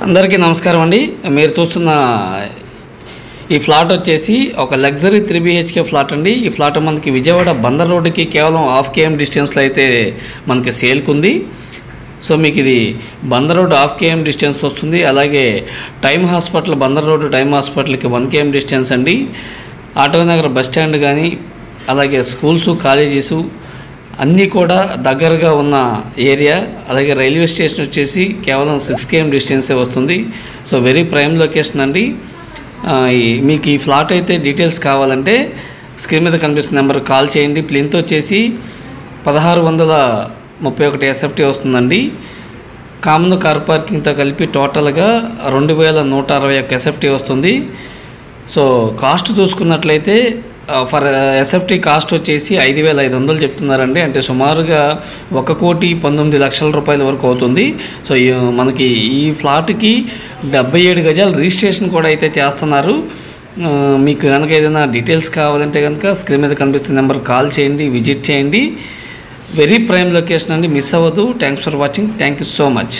అందరికీ నమస్కారం అండి. మీరు చూస్తున్న ఈ ఫ్లాట్ వచ్చేసి ఒక లగ్జరీ 3 BHK ఫ్లాట్ అండి. ఈ ఫ్లాట్ మనకి విజయవాడ బందర్ రోడ్డుకి కేవలం 1/2 km డిస్టెన్స్లో అయితే మనకి సేల్కి ఉంది. సో మీకు ఇది బందర్ రోడ్ 1/2 km డిస్టెన్స్ వస్తుంది. అలాగే time hospital, Bandar road time హాస్పిటల్కి 1 km డిస్టెన్స్ అండి. ఆటోనగర్ బస్ స్టాండ్ కానీ అలాగే స్కూల్స్, కాలేజెస్ అన్నీ కూడా దగ్గరగా ఉన్న ఏరియా. అలాగే రైల్వే స్టేషన్ వచ్చేసి కేవలం 6 km డిస్టెన్సే వస్తుంది. సో వెరీ ప్రైమ్ లొకేషన్ అండి. మీకు ఈ ఫ్లాట్ అయితే డీటెయిల్స్ కావాలంటే స్క్రీన్ మీద కనిపిస్తున్న నెంబర్ కాల్ చేయండి. ప్లింత్ వచ్చేసి 1631 SFT వస్తుందండి. కామన్ కార్ పార్కింగ్తో కలిపి టోటల్గా 2161 SFT వస్తుంది. సో కాస్ట్ చూసుకున్నట్లయితే ఫర్ SFT కాస్ట్ వచ్చేసి 5500 చెప్తున్నారండి. అంటే సుమారుగా 1,19,00,000 రూపాయల వరకు అవుతుంది. సో మనకి ఈ ఫ్లాట్కి 77 గజాలు రిజిస్ట్రేషన్ కూడా అయితే చేస్తున్నారు. మీకు కనుక ఏదైనా డీటెయిల్స్ కావాలంటే కనుక స్క్రీన్ మీద కనిపిస్తున్న నెంబర్ కాల్ చేయండి, విజిట్ చేయండి. వెరీ ప్రైమ్ లొకేషన్ అండి, మిస్ అవ్వదు. Thanks for watching. Thank you so much.